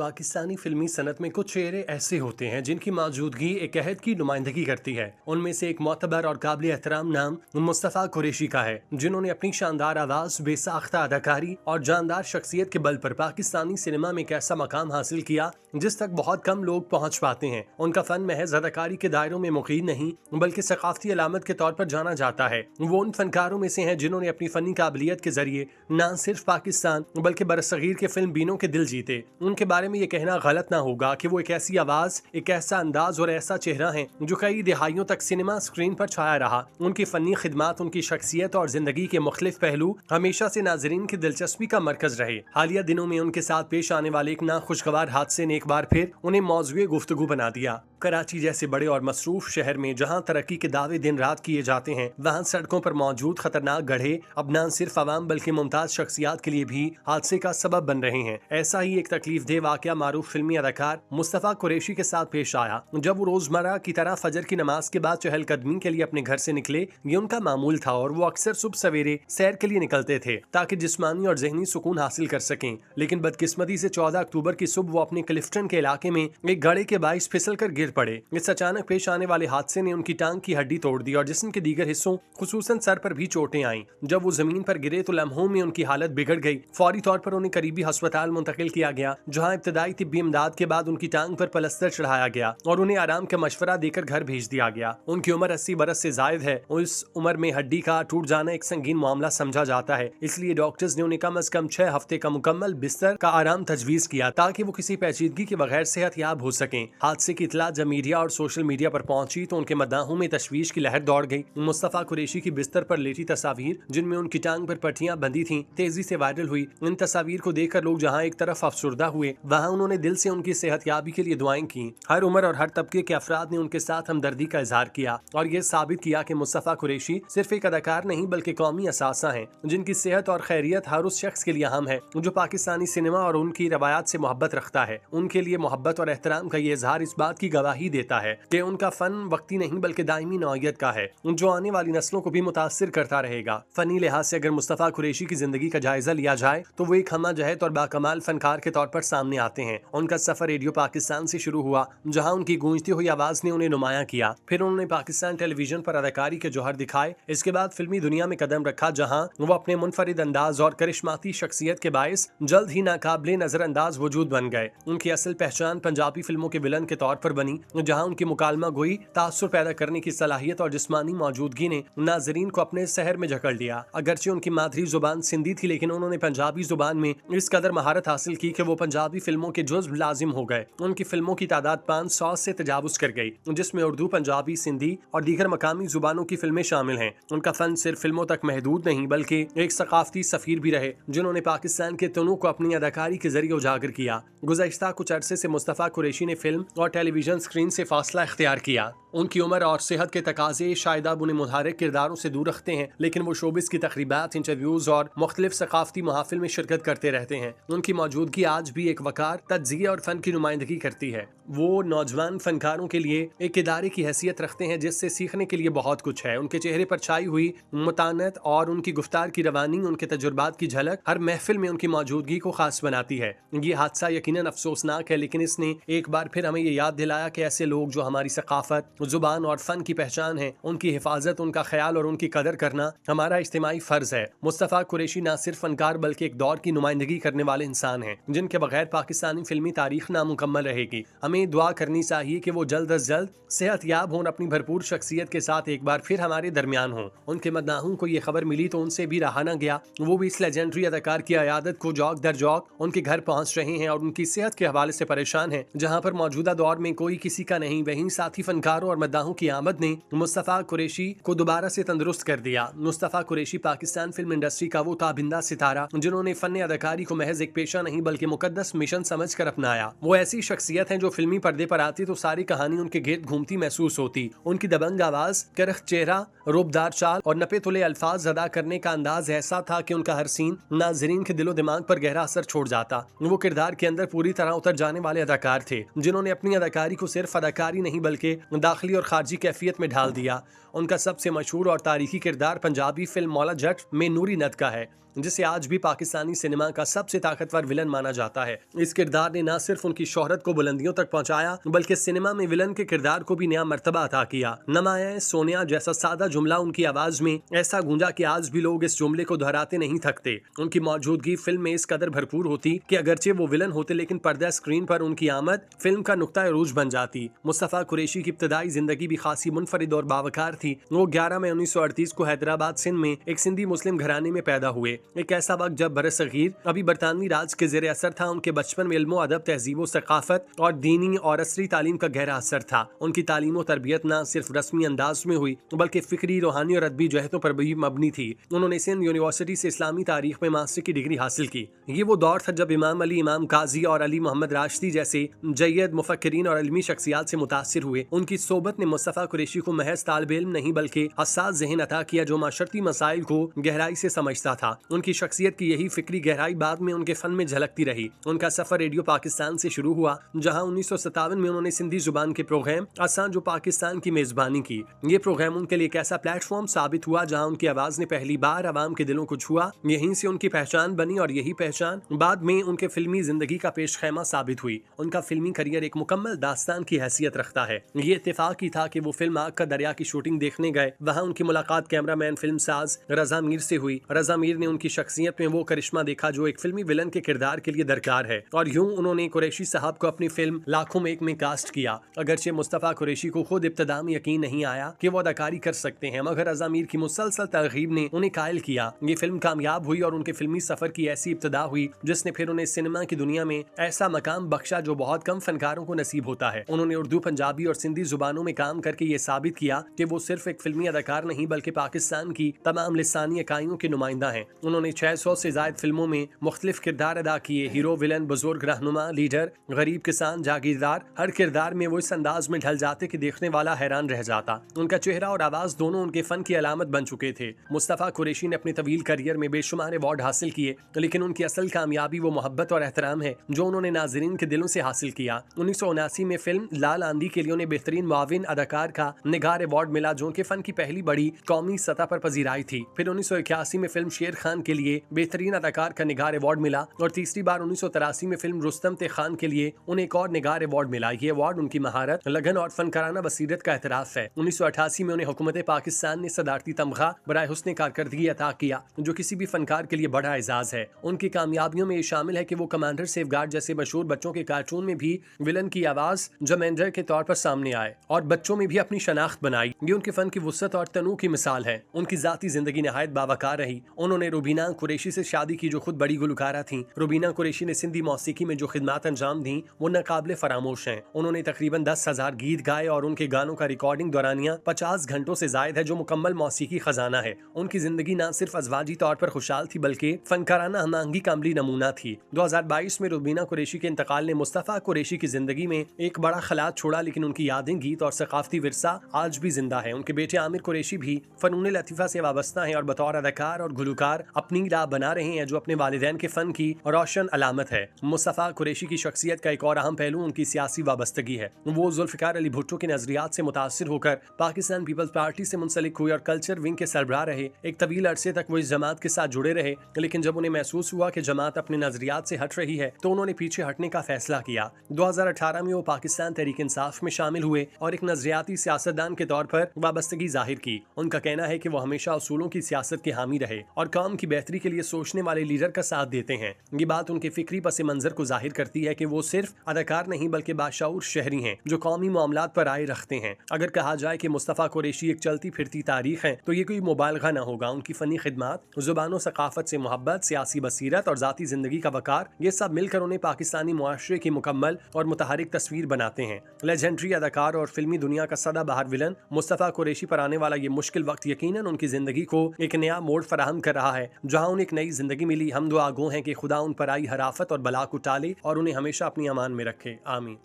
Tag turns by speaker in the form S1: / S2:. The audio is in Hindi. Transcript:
S1: पाकिस्तानी फिल्मी सनत में कुछ चेहरे ऐसे होते हैं जिनकी मौजूदगी एक अहद की नुमाइंदगी करती है। उनमें से एक मोतबर और काबिल एहतराम नाम मुस्तफ़ा कुरैशी का है, जिन्होंने अपनी शानदार आवाज, बेसाख्ता अदाकारी और जानदार शख्सियत के बल पर पाकिस्तानी सिनेमा में एक ऐसा मकाम हासिल किया जिस तक बहुत कम लोग पहुंच पाते हैं। उनका फन महज अदाकारी के दायरों में मुकीम नहीं बल्कि सकाफती अलामत के तौर पर जाना जाता है। वो उन फनकारों में से हैं जिन्होंने अपनी फनी काबिलियत के जरिए न सिर्फ पाकिस्तान बल्कि बरसगीर के फिल्म बीनों के दिल जीते। उनके बारे में ये कहना गलत ना होगा कि वो एक ऐसी आवाज, एक ऐसा अंदाज और ऐसा चेहरा है जो कई दिहाइयों तक सिनेमा स्क्रीन पर छाया रहा। उनकी फनी खिदमात, उनकी शख्सियत और जिंदगी के मुख्तलिफ पहलू हमेशा से नाजरीन की दिलचस्पी का मरकज रहे। हालिया दिनों में उनके साथ पेश आने वाले एक नाखुशगवार हादसे ने एक बार फिर उन्हें मौजूए गुफ्तगू बना दिया। कराची जैसे बड़े और मसरूफ शहर में जहां तरक्की के दावे दिन रात किए जाते हैं, वहां सड़कों पर मौजूद खतरनाक गड्ढे अब न सिर्फ आवाम बल्कि मुमताज शख्सियात के लिए भी हादसे का सबब बन रहे हैं। ऐसा ही एक तकलीफ दे वाकया मारूफ फिल्मी अदाकार मुस्तफ़ा कुरैशी के साथ पेश आया। जब वो रोजमर्रा की तरह फजर की नमाज के बाद चहलकदमी के लिए अपने घर से निकले, ये उनका मामूल था और वो अक्सर सुबह सवेरे सैर के लिए निकलते थे ताकि जिस्मानी और जहनी सुकून हासिल कर सकें। लेकिन बदकिस्मती से 14 अक्टूबर की सुबह वो अपने क्लिफ्टन के इलाके में एक गड्ढे के बाइस फिसल कर गिर पड़े। इस अचानक पेश आने वाले हादसे ने उनकी टांग की हड्डी तोड़ दी और जिस्म के दीगर हिस्सों खुसूसन सर पर भी चोटें आईं। जब वो जमीन पर गिरे तो लम्हों में उनकी हालत बिगड़ गई। फौरी तौर पर उन्हें करीबी अस्पताल मुंतकिल किया गया, जहां इब्तदाई तिब्बी इमदाद के बाद उनकी टांग पर पलस्तर चढ़ाया गया और उन्हें आराम का मशवरा देकर घर भेज दिया गया। उनकी उम्र 80 बरस से जायद है और इस उम्र में हड्डी का टूट जाना एक संगीन मामला समझा जाता है। इसलिए डॉक्टर्स ने उन्हें कम अज कम 6 हफ्ते का मुकम्मल बिस्तर का आराम तजवीज किया ताकि वो किसी पेचीदगी के बगैर सेहतयाब हो सकें। हादसे की इतला जब मीडिया और सोशल मीडिया पर पहुंची तो उनके मद्दाहों में तशवीश की लहर दौड़ गई। मुस्तफ़ा कुरैशी की बिस्तर पर लेटी तस्वीर, जिनमें उनकी टांग पर पट्टियां बंधी थीं, तेजी से वायरल हुई। इन तस्वीर को देखकर लोग जहां एक तरफ अफसुर्दा हुए, वहां उन्होंने दिल से उनकी सेहतयाबी के लिए दुआएं की। हर उम्र और हर तबके के अफराद ने उनके साथ हमदर्दी का इजहार किया और ये साबित किया कि मुस्तफ़ा कुरैशी सिर्फ एक अदाकार नहीं बल्कि कौमी असासा हैं, जिनकी सेहत और खैरियत हर उस शख्स के लिए अहम है जो पाकिस्तानी सिनेमा और उनकी रवायात से मोहब्बत रखता है। उनके लिए मोहब्बत और एहतराम का ये इजहार इस बात की गवाही देता है कि उनका फन वक्ती नहीं बल्कि दायमी नौइयत का है, जो आने वाली नस्लों को भी मुतासिर करता रहेगा। फनी लिहाज से अगर मुस्तफ़ा कुरैशी की जिंदगी का जायजा लिया जाए तो वो एक हमाजहत और बाकमाल फनकार के तौर पर सामने आते हैं। उनका सफर रेडियो पाकिस्तान से शुरू हुआ, जहां उनकी गूंजती हुई आवाज ने उन्हें नुमाया किया। फिर उन्होंने पाकिस्तान टेलीविजन पर अदाकारी के जौहर दिखाए। इसके बाद फिल्मी दुनिया में कदम रखा, जहां वो अपने मुनफरिद अंदाज और करिश्माती शख्सियत के बायस जल्द ही नाकाबिले नजरअंदाज वजूद बन गए। उनकी असल पहचान पंजाबी फिल्मों के विलन के तौर पर बनी, जहां उनकी मुकालमा गोई, तासुर पैदा करने की सलाहियत और जिस्मानी मौजूदगी ने नाजरीन को अपने शहर में जकड़ लिया। अगरचे उनकी मादरी जुबान सिंधी थी, लेकिन उन्होंने पंजाबी जुबान में इस कदर महारत हासिल की कि वो पंजाबी फिल्मों के जुज़्व लाजिम हो गए। उनकी फिल्मों की तादाद 500 से तजावुज कर गई, जिसमें उर्दू, पंजाबी, सिंधी और दीगर मकामी जुबानों की फिल्में शामिल हैं। उनका फन सिर्फ फिल्मों तक महदूद नहीं बल्कि एक सकाफती सफीर भी रहे, जिन्होंने पाकिस्तान के तनू को अपनी अदाकारी के जरिए उजागर किया। गुज़श्ता कुछ अरसे से मुस्तफ़ा कुरैशी ने फिल्म और टेलीविजन स्क्रीन से फासला इख्तियार किया। उनकी उम्र और सेहत के तकाजे शायद अब उन्हें मुतहर्रिक किरदारों से दूर रखते हैं, लेकिन वो शोबिस की तकरीबात, इंटरव्यूज और मुख्तलिफ सकाफती महाफिल में शिरकत करते रहते हैं। उनकी मौजूदगी आज भी एक वकार, तज्ज़िये और फन की नुमाइंदगी करती है। वो नौजवान फनकारों के लिए एक इदारे की हैसियत रखते हैं जिससे सीखने के लिए बहुत कुछ है। उनके चेहरे पर छाई हुई मुतानत और उनकी गुफ्तार की रवानी, उनके तजुर्बात की झलक हर महफिल में उनकी मौजूदगी को खास बनाती है। ये हादसा यकीनन अफसोसनाक है, लेकिन इसने एक बार फिर हमें ये याद दिलाया कि ऐसे लोग जो हमारी सकाफत, जुबान और फन की पहचान है, उनकी हिफाजत, उनका ख्याल और उनकी कदर करना हमारा इज्तिमाई फर्ज है। मुस्तफ़ा कुरैशी न सिर्फ फनकार बल्कि एक दौर की नुमाइंदगी करने वाले इंसान हैं, जिनके बगैर पाकिस्तानी फिल्मी तारीख नामुकम्मल रहेगी। हमें दुआ करनी चाहिए कि वो जल्द अज जल्द सेहतयाब हों, अपनी भरपूर शख्सियत के साथ एक बार फिर हमारे दरमियान हों। उनके मद्दाहों को ये खबर मिली तो उनसे भी रहा न गया। वो भी इस लेजेंडरी अदाकार की अयादत को जौक दर जौक उनके घर पहुंच रहे हैं और उनकी सेहत के हवाले से परेशान हैं। जहां पर मौजूदा दौर में कोई किसी का नहीं, वहीं साथी फनकारों और मद्दाहों की आमद ने मुस्तफ़ा कुरैशी को दोबारा से तंदुरुस्त कर दिया। मुस्तफ़ा कुरैशी पाकिस्तान फिल्म इंडस्ट्री का वो ताबिंदा सितारा जिन्होंने फन अदाकारी को महज एक पेशा नहीं बल्कि मुकद्दस मिशन समझकर अपनाया। वो ऐसी शख्सियत हैं जो फिल्मी पर्दे पर आती तो सारी कहानी उनके गिर्द घूमती महसूस होती। उनकी दबंग आवाज, करख चेहरा, रूबदार चाल और नपे तुले अल्फाज अदा करने का अंदाज ऐसा था कि उनका हर सीन नाजरीन के दिलो दिमाग पर गहरा असर छोड़ जाता। वो किरदार के अंदर पूरी तरह उतर जाने वाले अदाकार थे, जिन्होंने अपनी अदाकारी को सिर्फ अदाकारी नहीं बल्कि दाखिली और खारजी कैफियत में ढाल दिया। उनका सबसे मशहूर और तारीखी किरदार पंजाबी फिल्म मौला जट में नूरी नद का है, जिसे आज भी पाकिस्तानी सिनेमा का सबसे ताकतवर विलन माना जाता है। इस किरदार ने न सिर्फ उनकी शोहरत को बुलंदियों तक पहुंचाया, बल्कि सिनेमा में विलन के किरदार को भी नया मर्तबा अता किया। नमाया सोनिया जैसा सादा जुमला उनकी आवाज में ऐसा गूंजा कि आज भी लोग इस जुमले को दोहराते नहीं थकते। उनकी मौजूदगी फिल्म में इस कदर भरपूर होती कि अगरचे वो विलन होते, लेकिन पर्दा स्क्रीन पर उनकी आमद फिल्म का नुक्ता अरूज बन जाती। मुस्तफा कुरैशी की इब्तदाई जिंदगी भी खासी मुनफरिद और बावकार थी। वो 11 मई 1938 को हैदराबाद सिंध में एक सिंधी मुस्लिम घराने में पैदा हुए। एक ऐसा वक्त जब बरसगीर अभी बरतानवी राज के ज़ेरे असर था। उनके बचपन में इल्मो अदब, तहजीब सकाफत और दीनी और असरी तालीम का गहरा असर था। उनकी तालीम और तरबियत न सिर्फ रस्मी अंदाज में हुई, बल्कि फिक्री, रूहानी और अदबी जहतों पर भी मबनी थी। उन्होंने सिंध यूनिवर्सिटी से इस्लामी तारीख में मास्टर की डिग्री हासिल की। ये वो दौर था जब इमाम अली, इमाम काजी और अली मोहम्मद राशिदी जैसे जय्यद मुफक्किरीन और इल्मी शख्सियात से मुतासिर हुए। उनकी सोबत ने मुस्तफा कुरैशी को महज तालिब इल्म नहीं बल्कि हसास ज़हन अता किया, जो माशरती मसाइल को गहराई से समझता था। उनकी शख्सियत की यही फिक्री गहराई बाद में उनके फन में झलकती रही। उनका सफर रेडियो पाकिस्तान से शुरू हुआ, जहां 1957 में उन्होंने सिंधी जुबान के प्रोग्राम आसान जो पाकिस्तान की मेजबानी की। ये प्रोग्राम उनके लिए एक ऐसा प्लेटफॉर्म साबित हुआ जहां उनकी आवाज ने पहली बार आवाम के दिलों को छुआ। यहीं से उनकी पहचान बनी और यही पहचान बाद में उनके फिल्मी जिंदगी का पेशखैमा साबित हुई। उनका फिल्मी करियर एक मुकम्मल दास्तान की हैसियत रखता है। ये इत्तेफाक ही था कि वो फिल्म आग का दरिया की शूटिंग देखने गए। वहाँ उनकी मुलाकात कैमरामैन फिल्म साज रजा मीर से हुई। रजा मीर ने उनकी शख्सियत में वो करिश्मा देखा जो एक फिल्मी विलन के किरदार के लिए दरकार है, और यूं उन्होंने कुरैशी साहब को अपनी फिल्म लाखों में एक में कास्ट किया। अगरचे मुस्तफा कुरैशी को खुद इब्तदा में यकीन नहीं आया कि वो अदाकारी कर सकते हैं, मगर रजा मीर की मुसलसल तरगीब ने उन्हें कायल किया। ये फिल्म कामयाब हुई और उनके फिल्मी सफर की ऐसी इब्तदा हुई जिसने फिर उन्हें सिनेमा की दुनिया में ऐसा मकाम बख्शा जो बहुत कम फनकारों को नसीब होता है। उन्होंने उर्दू, पंजाबी और सिंधी जुबानों में काम करके ये साबित किया कि वो सिर्फ एक फिल्मी अदाकार नहीं बल्कि पाकिस्तान की तमाम लिसानी इकाइयों के नुमाइंदा हैं। उन्होंने 600 से ज्यादा फिल्मों में मुख्तलिफ किरदार अदा किए। हीरो, विलन, बुजुर्ग, रहनुमा, लीडर, गरीब, किसान, जागीरदार, हर किरदार में वो इस अंदाज में ढल जाते कि देखने वाला हैरान रह जाता। उनका चेहरा और आवाज दोनों उनके फन की अलामत बन चुके थे। मुस्तफा कुरैशी ने अपने तवील करियर में बेशुमार अवार्ड हासिल किए, लेकिन उनकी असल कामयाबी वो मोहब्बत और एहतराम है जो उन्होंने नाजरीन के दिलों से हासिल किया। 1979 में फिल्म लाल आंधी के लिए उन्हें बेहतरीन मुआविन अदाकार का निगार अवार्ड मिला, जो उनके फन की पहली बड़ी कौमी सतह पर पजीराई थी। फिर 1981 में फिल्म शेर खान के लिए बेहतरीन अदाकार का निगार अवार्ड मिला, और तीसरी बार 1983 में फिल्म रुस्तम ते खान के लिए उन्हें एक और निगार अवार्ड मिला। ये अवार्ड उनकी महारत, लगन और फनकाराना बसीरत का एतराफ है। 1988 में उन्हें हुकूमत पाकिस्तान ने सदारती तमगा बराए हुस्न कारकर्दगी अता किया, जो किसी भी फनकार के लिए बड़ा एजाज है। उनकी कामयाबियों में ये शामिल है कि वो कमांडर सेफगार्ड जैसे मशहूर बच्चों के कार्टून में भी विलन की आवाज जमेंडर के तौर पर सामने आए और बच्चों में भी अपनी शनाख्त बनाई। ये उनके फन की वुसअत और तनू की मिसाल है। उनकी जाती जिंदगी नहायत बावकार रही। उन्होंने रुबीना कुरैशी से शादी की, जो खुद बड़ी गुलकारा थी। रुबीना कुरैशी ने सिंधी मौसीकी में जो खिदमात अंजाम दी वो नाकाबिले फरामोश हैं। उन्होंने तकरीबन 10,000 गीत गाए और उनके गानों का रिकॉर्डिंग दौरानिया 50 घंटों से जायद है, जो मुकम्मल मौसीकी खजाना है। उनकी जिंदगी न सिर्फ अजवाजी तौर पर खुशहाल थी बल्कि फनकाराना हमआहंगी का अमली नमूना थी। 2022 में रुबीना कुरैशी के इंतकाल ने मुस्तफा कुरैशी की जिंदगी में एक बड़ा खलात छोड़ा, लेकिन उनकी यादें, गीत और सकाफती विरसा आज भी जिंदा है। उनके बेटे आमिर कुरैशी भी फनून लतीफा से वाबस्ता हैं और बतौर अदाकार और गुलकार अपनी राह बना रहे हैं, जो अपने वालिदैन के फन की रोशन अलामत है। मुस्तफा कुरैशी की शख्सियत का एक और अहम पहलू उनकी सियासी वाबस्तगी है। वो जुल्फिकार अली भुट्टो के नजरियात से मुतासिर होकर पाकिस्तान पीपल्स पार्टी से मुंसलिक हुए और कल्चर विंग के सरबराह रहे। एक तवील अरसे तक वो इस जमात के साथ जुड़े रहे, लेकिन जब उन्हें महसूस हुआ कि जमात अपने नजरियात से हट रही है तो उन्होंने पीछे हटने का फैसला किया। 2018 में वो पाकिस्तान तहरीक इंसाफ में शामिल हुए और एक नजरियाती सियासतदान के तौर पर वाबस्तगी जाहिर की। उनका कहना है कि वो हमेशा उसूलों की सियासत के हामी रहे और काम की बेहतरी के लिए सोचने वाले लीडर का साथ देते हैं। ये बात उनके फिक्री पस मंजर को जाहिर करती है कि वो सिर्फ अदाकार नहीं बल्कि बाशऊर शहरी हैं जो कौमी मामलात पर राय रखते हैं। अगर कहा जाए कि मुस्तफा कुरैशी एक चलती फिरती तारीख है तो ये कोई मुबालगा न होगा। उनकी फनी खिदमात, जुबान और सकाफत से मोहब्बत, सियासी बसीरत और जाती जिंदगी का वकार, ये सब मिलकर उन्हें पाकिस्तानी मुआशरे की मुकम्मल और मुतहरिक तस्वीर बनाते हैं। लेजेंडरी अदाकार और फिल्मी दुनिया का सदाबहार विलन मुस्तफा कुरैशी पर आने वाला ये मुश्किल वक्त यकीनन उनकी जिंदगी को एक नया मोड़ फराहम कर रहा है, जहाँ उन्हें एक नई जिंदगी मिली। हम दुआ गो हैं कि खुदा उन पर आई हराफत और बला को टाले और उन्हें हमेशा अपनी अमान में रखे। आमीन।